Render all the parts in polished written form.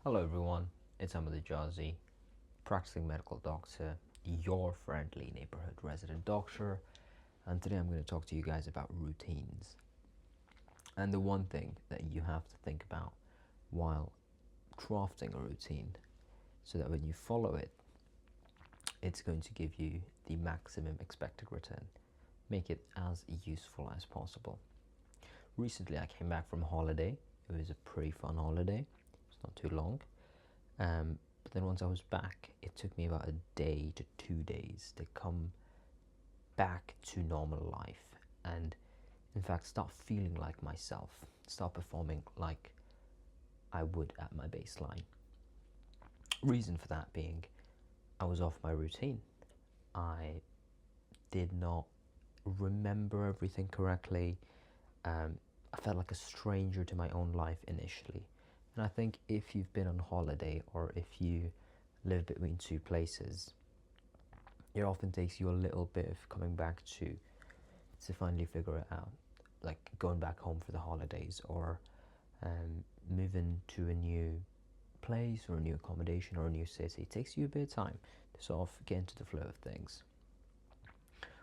Hello everyone, it's Ahmed Jazi, practicing medical doctor, your friendly neighborhood resident doctor, and today I'm going to talk to you guys about routines. And the one thing that you have to think about while crafting a routine so that when you follow it, it's going to give you the maximum expected return. Make it as useful as possible. Recently I came back from holiday. It was a pretty fun holiday. It's not too long. But then once I was back, it took me about a day to 2 days to come back to normal life and, in fact, start feeling like myself, start performing like I would at my baseline. Reason for that being, I was off my routine. I did not remember everything correctly. I felt like a stranger to my own life initially. And I think if you've been on holiday or if you live between two places, it often takes you a little bit of coming back to finally figure it out. Like going back home for the holidays or moving to a new place or a new accommodation or a new city. It takes you a bit of time to sort of get into the flow of things.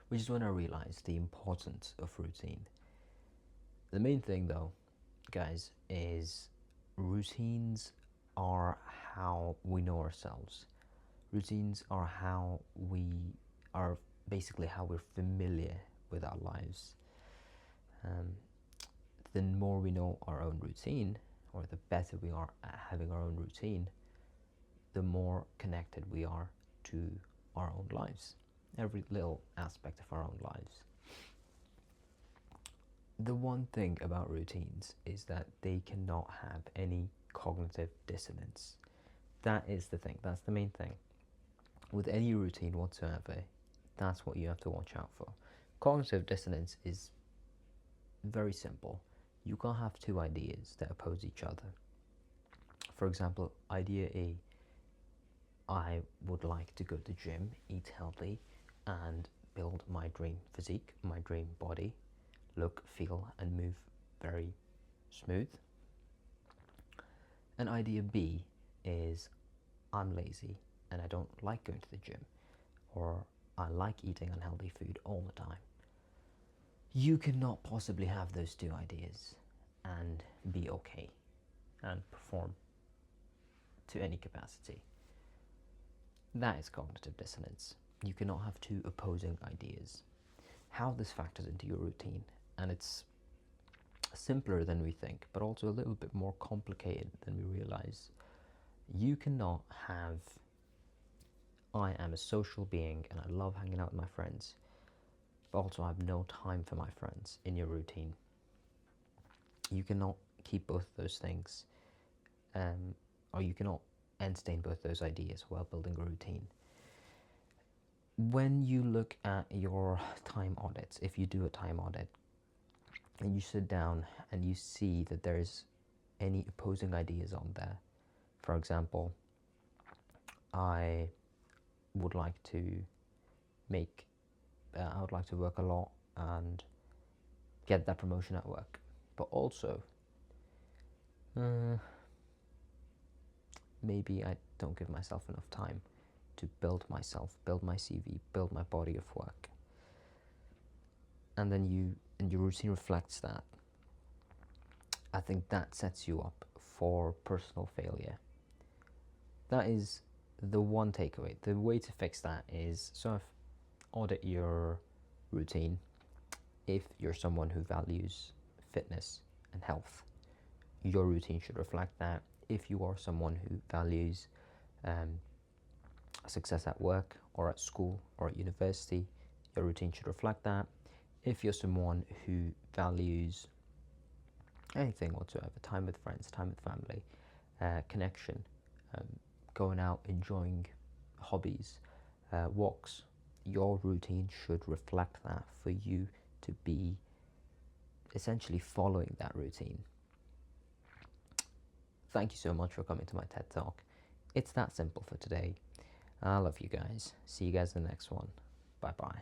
Which is when I realized the importance of routine. The main thing though, guys, is routines are how we know ourselves. Routines are how we are basically how we're familiar with our lives. The more we know our own routine, or the better we are at having our own routine, the more connected we are to our own lives, every little aspect of our own lives. The one thing about routines is that they cannot have any cognitive dissonance. That is the thing, that's the main thing. With any routine whatsoever, that's what you have to watch out for. Cognitive dissonance is very simple. You can't have two ideas that oppose each other. For example, idea A, I would like to go to the gym, eat healthy, and build my dream physique, my dream body, look, feel, and move very smooth. And idea B is I'm lazy and I don't like going to the gym, or I like eating unhealthy food all the time. You cannot possibly have those two ideas and be okay and perform to any capacity. That is cognitive dissonance. You cannot have two opposing ideas. How this factors into your routine, and it's simpler than we think, but also a little bit more complicated than we realize. You cannot have I am a social being and I love hanging out with my friends, but also I have no time for my friends in your routine. You cannot keep both those things, or you cannot entertain both those ideas while building a routine. When you look at your time audits, if you do a time audit, and you sit down and you see that there's any opposing ideas on there, for example, I would like to work a lot and get that promotion at work, but also maybe I don't give myself enough time to build myself, build my CV, build my body of work. And then your routine reflects that. I think that sets you up for personal failure. That is the one takeaway. The way to fix that is sort of audit your routine. If you're someone who values fitness and health, your routine should reflect that. If you are someone who values success at work or at school or at university, your routine should reflect that. If you're someone who values anything whatsoever, time with friends, time with family, connection, going out, enjoying hobbies, walks, your routine should reflect that for you to be essentially following that routine. Thank you so much for coming to my TED Talk. It's that simple for today. I love you guys. See you guys in the next one. Bye bye.